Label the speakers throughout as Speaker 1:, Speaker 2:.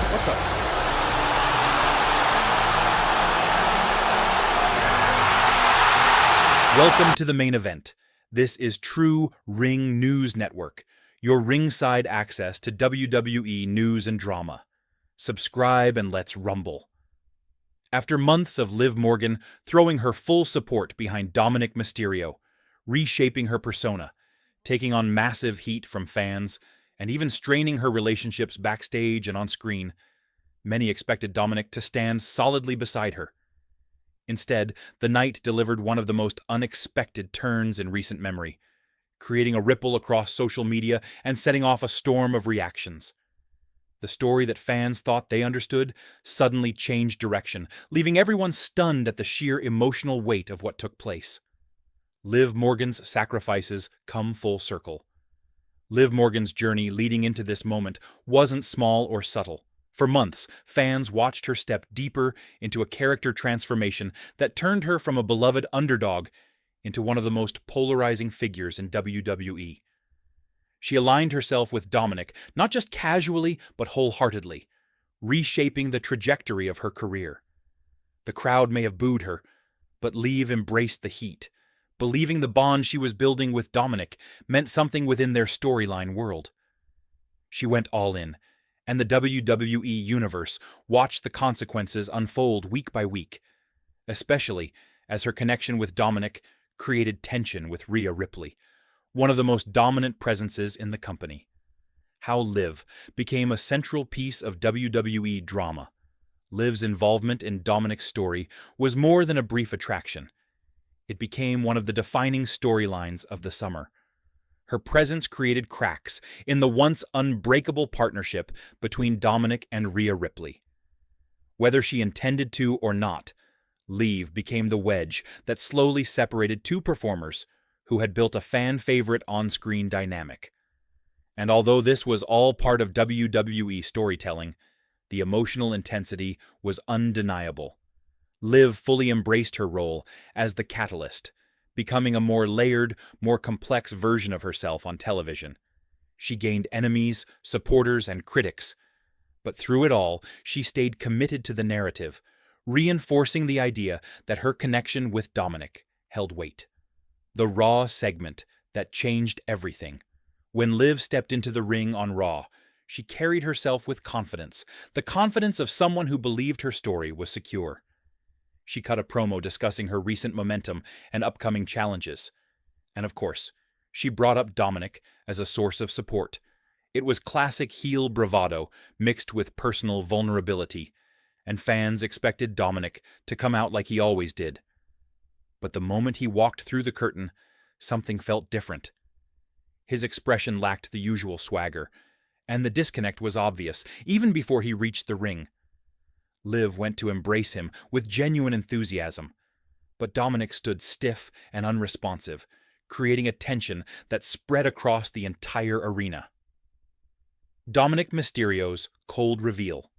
Speaker 1: What the? Welcome to the main event. This is True Ring News Network, your ringside access to WWE news and drama. Subscribe and let's rumble. After months of Liv Morgan throwing her full support behind Dominik Mysterio, reshaping her persona, taking on massive heat from fans, and even straining her relationships backstage and on screen, many expected Dominik to stand solidly beside her. Instead, the night delivered one of the most unexpected turns in recent memory, creating a ripple across social media and setting off a storm of reactions. The story that fans thought they understood suddenly changed direction, leaving everyone stunned at the sheer emotional weight of what took place. Liv Morgan's sacrifices come full circle. Liv Morgan's journey leading into this moment wasn't small or subtle. For months, fans watched her step deeper into a character transformation that turned her from a beloved underdog into one of the most polarizing figures in WWE. She aligned herself with Dominik, not just casually, but wholeheartedly, reshaping the trajectory of her career. The crowd may have booed her, but Liv embraced the heat, believing the bond she was building with Dominik meant something within their storyline world. She went all in, and the WWE Universe watched the consequences unfold week by week, especially as her connection with Dominik created tension with Rhea Ripley, one of the most dominant presences in the company. How Liv became a central piece of WWE drama. Liv's involvement in Dominik's story was more than a brief attraction. It became one of the defining storylines of the summer. Her presence created cracks in the once unbreakable partnership between Dominik and Rhea Ripley. Whether she intended to or not, Liv became the wedge that slowly separated two performers who had built a fan-favorite on-screen dynamic. And although this was all part of WWE storytelling, the emotional intensity was undeniable. Liv fully embraced her role as the catalyst, becoming a more layered, more complex version of herself on television. She gained enemies, supporters, and critics. But through it all, she stayed committed to the narrative, reinforcing the idea that her connection with Dominik held weight. The Raw segment that changed everything. When Liv stepped into the ring on Raw, she carried herself with confidence, the confidence of someone who believed her story was secure. She cut a promo discussing her recent momentum and upcoming challenges. And of course, she brought up Dominik as a source of support. It was classic heel bravado mixed with personal vulnerability, and fans expected Dominik to come out like he always did. But the moment he walked through the curtain, something felt different. His expression lacked the usual swagger, and the disconnect was obvious even before he reached the ring. Liv went to embrace him with genuine enthusiasm, but Dominik stood stiff and unresponsive, creating a tension that spread across the entire arena. Dominik Mysterio's cold reveal.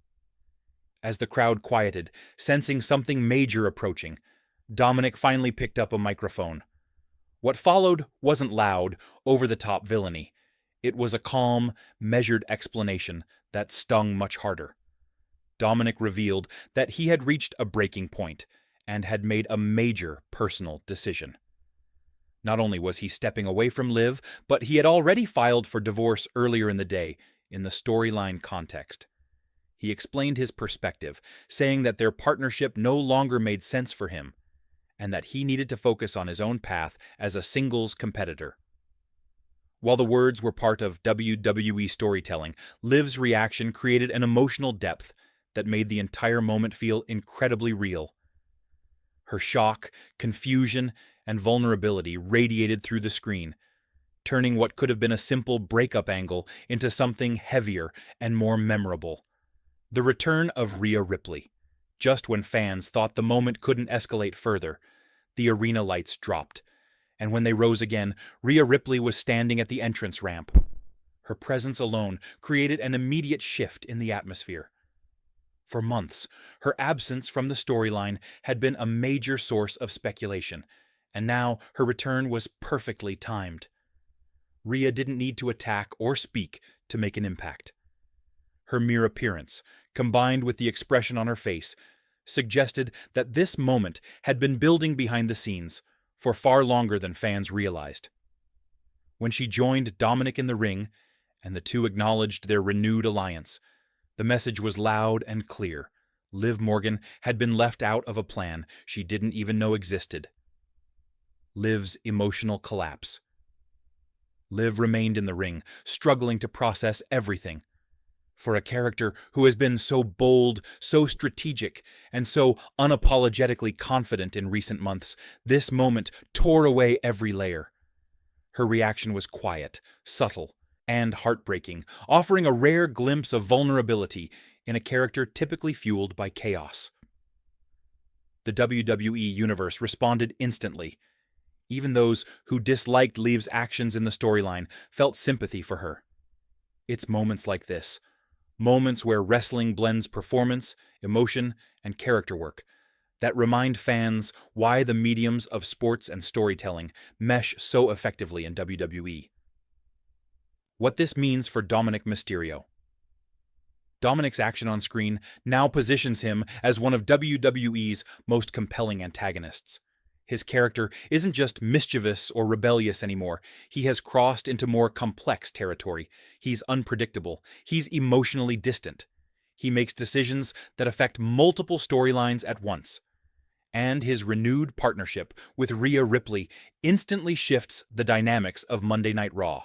Speaker 1: As the crowd quieted, sensing something major approaching, Dominik finally picked up a microphone. What followed wasn't loud, over-the-top villainy. It was a calm, measured explanation that stung much harder. Dominik revealed that he had reached a breaking point and had made a major personal decision. Not only was he stepping away from Liv, but he had already filed for divorce earlier in the day in the storyline context. He explained his perspective, saying that their partnership no longer made sense for him and that he needed to focus on his own path as a singles competitor. While the words were part of WWE storytelling, Liv's reaction created an emotional depth that made the entire moment feel incredibly real. Her shock, confusion, and vulnerability radiated through the screen, turning what could have been a simple breakup angle into something heavier and more memorable. The return of Rhea Ripley. Just when fans thought the moment couldn't escalate further, the arena lights dropped, and when they rose again, Rhea Ripley was standing at the entrance ramp. Her presence alone created an immediate shift in the atmosphere. For months, her absence from the storyline had been a major source of speculation, and now her return was perfectly timed. Rhea didn't need to attack or speak to make an impact. Her mere appearance, combined with the expression on her face, suggested that this moment had been building behind the scenes for far longer than fans realized. When she joined Dominik in the ring, and the two acknowledged their renewed alliance, the message was loud and clear. Liv Morgan had been left out of a plan she didn't even know existed. Liv's emotional collapse. Liv remained in the ring, struggling to process everything. For a character who has been so bold, so strategic, and so unapologetically confident in recent months, this moment tore away every layer. Her reaction was quiet, subtle, and heartbreaking, offering a rare glimpse of vulnerability in a character typically fueled by chaos. The WWE Universe responded instantly. Even those who disliked Liv's actions in the storyline felt sympathy for her. It's moments like this, moments where wrestling blends performance, emotion, and character work, that remind fans why the mediums of sports and storytelling mesh so effectively in WWE. What this means for Dominik Mysterio. Dominik's action on screen now positions him as one of WWE's most compelling antagonists. His character isn't just mischievous or rebellious anymore. He has crossed into more complex territory. He's unpredictable. He's emotionally distant. He makes decisions that affect multiple storylines at once. And his renewed partnership with Rhea Ripley instantly shifts the dynamics of Monday Night Raw.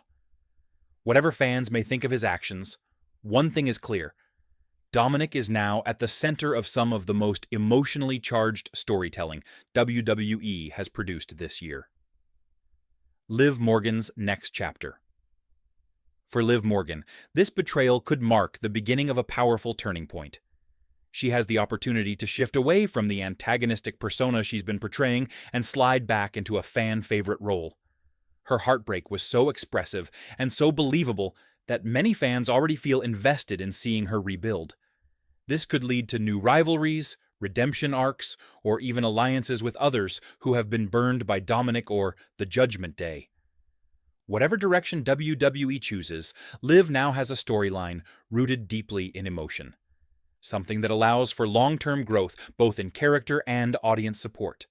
Speaker 1: Whatever fans may think of his actions, one thing is clear. Dominik is now at the center of some of the most emotionally charged storytelling WWE has produced this year. Liv Morgan's next chapter. For Liv Morgan, this betrayal could mark the beginning of a powerful turning point. She has the opportunity to shift away from the antagonistic persona she's been portraying and slide back into a fan-favorite role. Her heartbreak was so expressive and so believable that many fans already feel invested in seeing her rebuild. This could lead to new rivalries, redemption arcs, or even alliances with others who have been burned by Dominik or the Judgment Day. Whatever direction WWE chooses, Liv now has a storyline rooted deeply in emotion. Something that allows for long-term growth both in character and audience support.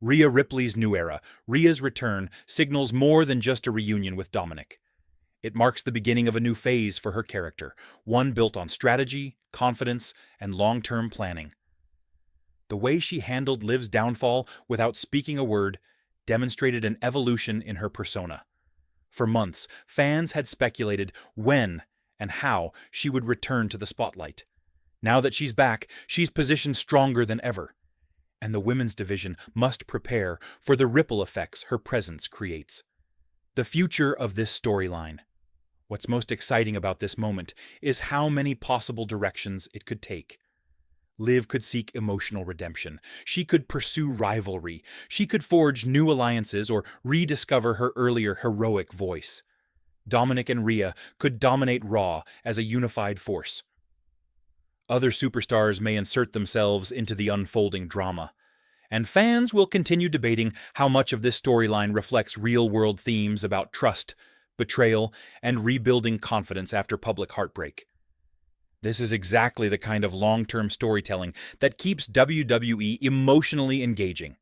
Speaker 1: Rhea Ripley's new era, Rhea's return, signals more than just a reunion with Dominik. It marks the beginning of a new phase for her character, one built on strategy, confidence, and long-term planning. The way she handled Liv's downfall without speaking a word demonstrated an evolution in her persona. For months, fans had speculated when and how she would return to the spotlight. Now that she's back, she's positioned stronger than ever. And the women's division must prepare for the ripple effects her presence creates. The future of this storyline. What's most exciting about this moment is how many possible directions it could take. Liv could seek emotional redemption. She could pursue rivalry. She could forge new alliances or rediscover her earlier heroic voice. Dominik and Rhea could dominate Raw as a unified force. Other superstars may insert themselves into the unfolding drama. And fans will continue debating how much of this storyline reflects real-world themes about trust, betrayal, and rebuilding confidence after public heartbreak. This is exactly the kind of long-term storytelling that keeps WWE emotionally engaging.